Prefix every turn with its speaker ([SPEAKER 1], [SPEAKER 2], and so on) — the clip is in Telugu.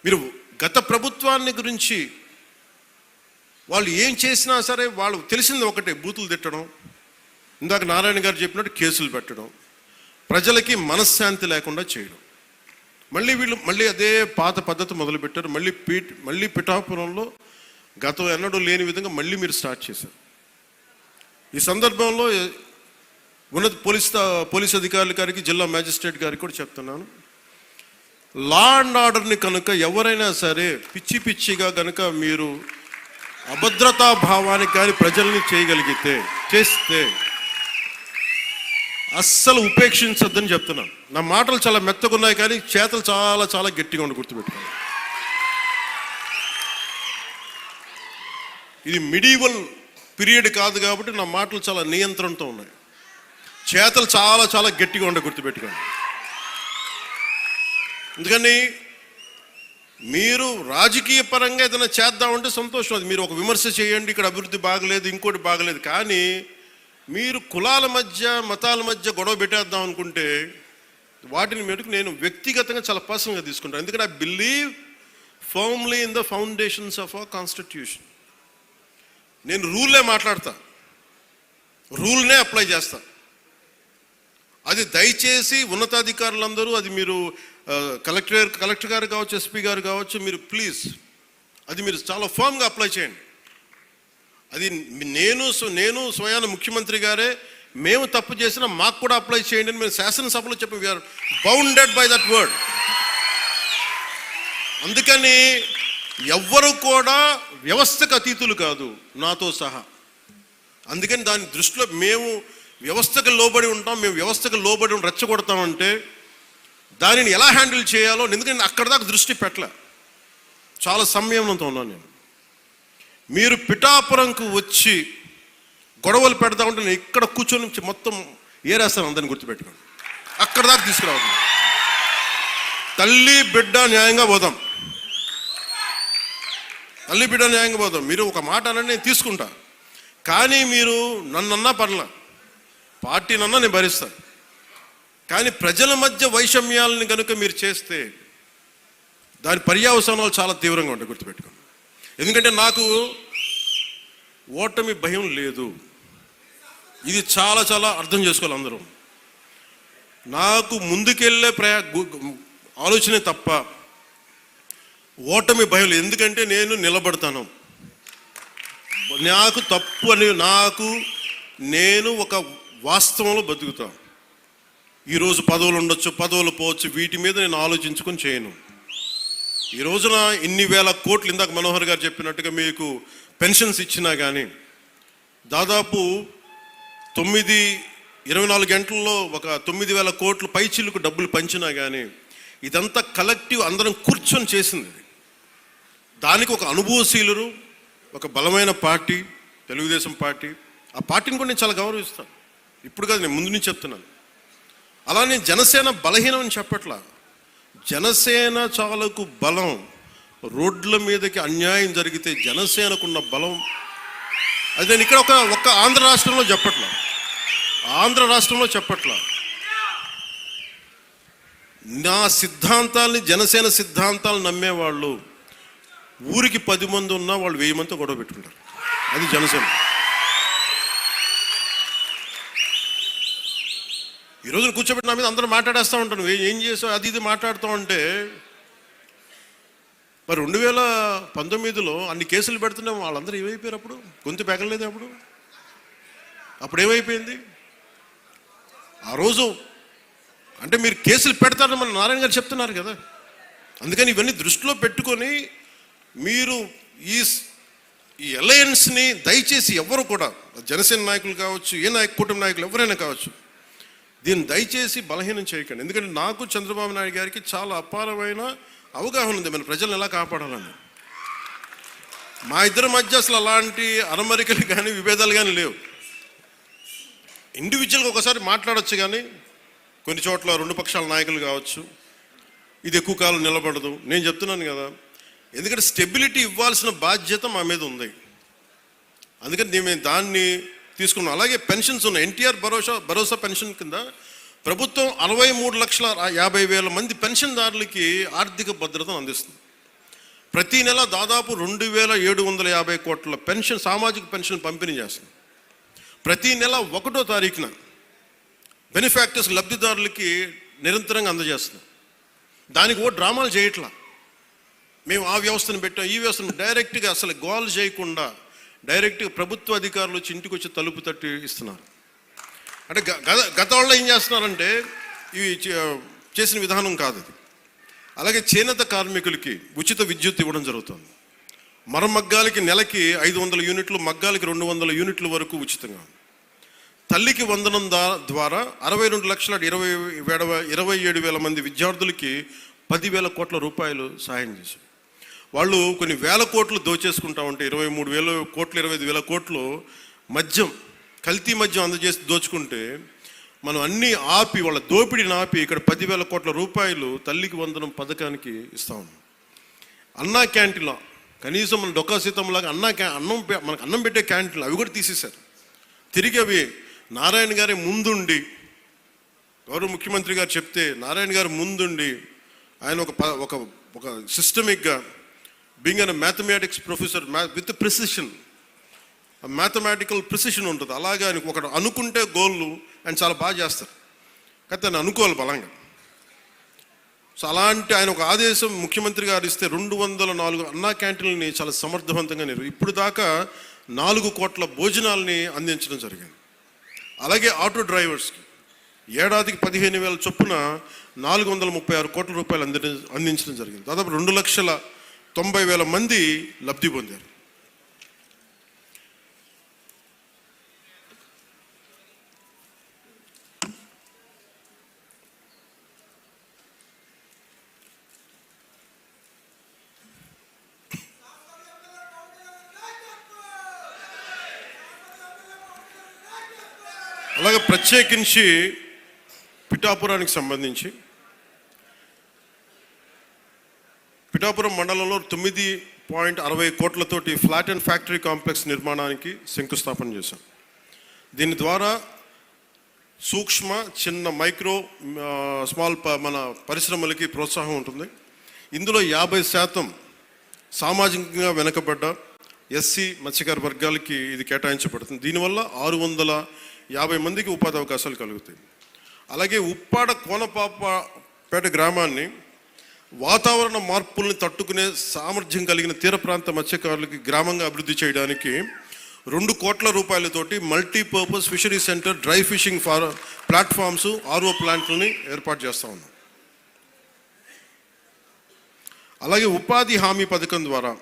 [SPEAKER 1] మీరు గత ప్రభుత్వాన్ని గురించి వాళ్ళు ఏం చేసినా సరే వాళ్ళు తెలిసింది ఒకటే, బూతులు తిట్టడం, ఇందాక నారాయణ గారు చెప్పినట్టు కేసులు పెట్టడం, ప్రజలకి మనశ్శాంతి లేకుండా చేయడం. మళ్ళీ అదే పాత పద్ధతి మొదలుపెట్టారు. మళ్ళీ పిఠాపురంలో గతం ఎన్నడూ లేని విధంగా మళ్ళీ మీరు స్టార్ట్ చేశారు. ఈ సందర్భంలో ఉన్నత పోలీస్ అధికారుల గారికి, జిల్లా మ్యాజిస్ట్రేట్ గారికి కూడా చెప్తున్నాను, లా అండ్ ఆర్డర్ని కనుక ఎవరైనా సరే పిచ్చిగా కనుక మీరు అభద్రతా భావానికి కానీ ప్రజల్ని చేస్తే అస్సలు ఉపేక్షించద్దని చెప్తున్నాను. నా మాటలు చాలా మెత్తగా ఉన్నాయి కానీ చేతలు చాలా చాలా గట్టిగా ఉండి గుర్తుపెట్టుకోండి. ఇది మిడీవల్ పీరియడ్ కాదు కాబట్టి నా మాటలు చాలా నియంత్రణతో ఉన్నాయి. చేతలు చాలా చాలా గట్టిగా ఉండి గుర్తుపెట్టుకోండి. ఎందుకని మీరు రాజకీయ పరంగా ఏదైనా చేద్దామంటే సంతోషం, అది మీరు ఒక విమర్శ చేయండి, ఇక్కడ అభివృద్ధి బాగలేదు, ఇంకోటి బాగలేదు. కానీ మీరు కులాల మధ్య, మతాల మధ్య గొడవ పెట్టేద్దాం అనుకుంటే వాటిని మెరుగు నేను వ్యక్తిగతంగా చాలా పర్సనల్గా తీసుకుంటాను. ఎందుకంటే I believe firmly in the foundations of our constitution. నేను రూల్లే మాట్లాడతా, రూల్నే అప్లై చేస్తా. అది దయచేసి ఉన్నతాధికారులందరూ, అది మీరు కలెక్టర్ గారు కావచ్చు, ఎస్పీ గారు కావచ్చు, మీరు ప్లీజ్ అది మీరు చాలా ఫర్మ్గా అప్లై చేయండి. అది నేను స్వయాన ముఖ్యమంత్రి గారే మేము తప్పు చేసినా మాకు కూడా అప్లై చేయండి అని మేము శాసనసభలో చెప్పి we are bounded by that word. అందుకని ఎవ్వరు కూడా వ్యవస్థకు అతీతులు కాదు, నాతో సహా. అందుకని దాని దృష్టిలో మేము వ్యవస్థకు లోబడి ఉంటాం, మేము వ్యవస్థకు లోబడి రెచ్చగొడతామంటే దానిని ఎలా హ్యాండిల్ చేయాలో, ఎందుకంటే అక్కడ దాకా దృష్టి పెట్టలే, చాలా సంయమనంతో ఉన్నాను నేను. మీరు పిఠాపురంకు వచ్చి గొడవలు పెడతామంటే నేను ఇక్కడ కూర్చొని మొత్తం ఏరేస్తాను, అందరిని గుర్తుపెట్టుకోండి. అక్కడ దాకా తీసుకురావద్దు. తల్లి బిడ్డ న్యాయంగా పోదాం, తల్లి బిడ్డ న్యాయంగా పోదాం. మీరు ఒక మాట అనండి, నేను తీసుకుంటా. కానీ మీరు నన్నన్నా పర్లా, పార్టీనన్నా నేను భరిస్తాను. కానీ ప్రజల మధ్య వైషమ్యాలని కనుక మీరు చేస్తే దాని పర్యవసానాలు చాలా తీవ్రంగా ఉంటాయి, గుర్తుపెట్టుకోండి. ఎందుకంటే నాకు ఓటమి భయం లేదు, ఇది చాలా చాలా అర్థం చేసుకోవాలి అందరూ. నాకు ముందుకెళ్ళే ఆలోచనే తప్ప ఓటమి భయం లేదు. ఎందుకంటే నేను నిలబడతాను, నాకు తప్పు అని నేను ఒక వాస్తవంలో బతుకుతాను. ఈరోజు పదవులు ఉండొచ్చు, పదవులు పోవచ్చు, వీటి మీద నేను ఆలోచించుకొని చేయను. ఈ రోజున ఇన్ని వేల కోట్లు, ఇందాక మనోహర్ గారు చెప్పినట్టుగా మీకు పెన్షన్స్ ఇచ్చినా కానీ, దాదాపు 24 గంటల్లో ఒక 9,000 కోట్లు పైచిల్లుకు డబ్బులు పంచినా కానీ, ఇదంతా కలెక్టివ్ అందరం కూర్చొని చేసింది. దానికి ఒక అనుభవశీలురు, ఒక బలమైన పార్టీ తెలుగుదేశం పార్టీ. ఆ పార్టీని కూడా నేను చాలా గౌరవిస్తాను, ఇప్పుడు కాదు, నేను ముందు నుంచి చెప్తున్నాను. అలానే జనసేన బలహీనం అని చెప్పట్లా, జనసేన చాలకు బలం. రోడ్ల మీదకి అన్యాయం జరిగితే జనసేనకున్న బలం అది నేను ఇక్కడ ఒక ఆంధ్ర రాష్ట్రంలో చెప్పట్లా. నా సిద్ధాంతాల్ని, జనసేన సిద్ధాంతాలు నమ్మేవాళ్ళు ఊరికి 10 మంది ఉన్నా వాళ్ళు 1000 మందితో గొడవ పెట్టుకుంటారు. అది జనసేన. ఈరోజు కూర్చోబెట్టి నా మీద అందరూ మాట్లాడేస్తూ ఉంటాను, ఏం చేసావు అది ఇది మాట్లాడుతూ ఉంటే, మరి 2019లో అన్ని కేసులు పెడుతున్నాం, వాళ్ళందరూ ఏమైపోయారు? అప్పుడు గొంతు పెగలేదు. అప్పుడు ఏమైపోయింది? ఆ రోజు అంటే మీరు కేసులు పెడతారని మన నారాయణ గారు చెప్తున్నారు కదా. అందుకని ఇవన్నీ దృష్టిలో పెట్టుకొని మీరు ఈ అలయన్స్ని దయచేసి ఎవరు కూడా, జనసేన నాయకులు కావచ్చు, కూటమి నాయకులు ఎవరైనా కావచ్చు, దీన్ని దయచేసి బలహీనం చేయకండి. ఎందుకంటే నాకు చంద్రబాబు నాయుడు గారికి చాలా అపారమైన అవగాహన ఉంది మన ప్రజలను ఎలా కాపాడాలని. మా ఇద్దరి మధ్య అసలు అలాంటి అరమరికలు కానీ విభేదాలు కానీ లేవు. ఇండివిజువల్గా ఒకసారి మాట్లాడచ్చు, కానీ కొన్ని చోట్ల 2 పక్షాల నాయకులు కావచ్చు, ఇది ఎక్కువ కాలం నిలబడదు. నేను చెప్తున్నాను కదా, ఎందుకంటే స్టెబిలిటీ ఇవ్వాల్సిన బాధ్యత మా మీద ఉంది. అందుకని మేము దాన్ని తీసుకున్నాం. అలాగే పెన్షన్స్ ఉన్నాయి. ఎన్టీఆర్ భరోసా పెన్షన్ కింద ప్రభుత్వం 63,50,000 మంది పెన్షన్దారులకి ఆర్థిక భద్రతను అందిస్తుంది. ప్రతి నెల దాదాపు 2750 కోట్ల పెన్షన్, సామాజిక పెన్షన్ పంపిణీ చేస్తుంది. ప్రతి నెల 1వ తారీఖున బెనిఫాక్టర్స్, లబ్ధిదారులకి నిరంతరంగా అందజేస్తున్నాం. దానికి డ్రామాలు చేయట్లా. మేము ఆ వ్యవస్థను పెట్టాం, ఈ వ్యవస్థను డైరెక్ట్గా అసలు గోల్ చేయకుండా డైరెక్ట్గా ప్రభుత్వ అధికారులు వచ్చి ఇంటికి వచ్చి తలుపు తట్టి ఇస్తున్నారు. అంటే గత వాళ్ళు ఏం చేస్తున్నారంటే ఇవి చేసిన విధానం కాదు అది. అలాగే చేనేత కార్మికులకి ఉచిత విద్యుత్ ఇవ్వడం జరుగుతుంది. మరమగ్గాలకి నెలకి 500 యూనిట్లు, మగ్గాలకి 200 యూనిట్ల వరకు ఉచితంగా. తల్లికి వందనం ద్వారా 62,27,000 మంది విద్యార్థులకి 10,000 కోట్ల రూపాయలు సహాయం చేశారు. వాళ్ళు కొన్ని వేల కోట్లు దోచేసుకుంటా ఉంటే 23,000 కోట్లు, 25,000 కోట్లు మద్యం, కల్తీ మద్యం అందజేసి దోచుకుంటే మనం అన్నీ ఆపి, వాళ్ళ దోపిడీని ఆపి ఇక్కడ 10,000 కోట్ల రూపాయలు తల్లికి వందనం పథకానికి ఇస్తా ఉన్నాం. అన్నా క్యాంటీన్లో కనీసం మన డొక్కా సీతంలాగా మనకు అన్నం పెట్టే క్యాంటీన్లు అవి కూడా తీసేశారు. తిరిగి అవి నారాయణ గారి ముందుండి, గౌరవ ముఖ్యమంత్రి గారు చెప్తే నారాయణ గారు ముందుండి ఆయన ఒక సిస్టమిక్గా being an mathematics professor with precision, mathematical precision ఉంటుంది. అలాగే ఆయన ఒకటి అనుకుంటే గోళ్ళు ఆయన చాలా బాగా చేస్తారు. కానీ ఆయన అనుకోవాలి బలంగా. సో అలాంటి ఆయన ఒక ఆదేశం ముఖ్యమంత్రి గారు ఇస్తే 204 అన్నా క్యాంటీన్లని చాలా సమర్థవంతంగా ఇప్పుడు దాకా 4 కోట్ల భోజనాలని అందించడం జరిగింది. అలాగే ఆటో డ్రైవర్స్కి ఏడాదికి 15,000 చొప్పున 436 కోట్ల రూపాయలు అందించడం జరిగింది. దాదాపు 2,90,000 మంది లబ్ధి పొందారు. అలాగే ప్రత్యేకించి పిఠాపురానికి సంబంధించి పిఠాపురం మండలంలో 9.60 కోట్లతోటి ఫ్లాట్ అండ్ ఫ్యాక్టరీ కాంప్లెక్స్ నిర్మాణానికి శంకుస్థాపన చేశాం. దీని ద్వారా సూక్ష్మ, చిన్న, మైక్రో, స్మాల్ మన పరిశ్రమలకి ప్రోత్సాహం ఉంటుంది. ఇందులో 50% సామాజికంగా వెనుకబడ్డ ఎస్సీ, మత్స్యకార వర్గాలకి ఇది కేటాయించబడుతుంది. దీనివల్ల 650 మందికి ఉపాధి అవకాశాలు కలుగుతాయి. అలాగే ఉప్పాడ కోనపాపపేట గ్రామాన్ని వాతావరణ మార్పుల్ని తట్టుకునే సామర్థ్యం కలిగిన తీర ప్రాంత మత్స్యకారులకి గ్రామంగా అభివృద్ధి చేయడానికి 2 కోట్ల రూపాయలతోటి multipurpose fishery center, dry fishing platforms, RO ప్లాంట్లని ఏర్పాటు చేస్తూ ఉన్నాం. అలాగే ఉపాధి హామీ పథకం ద్వారా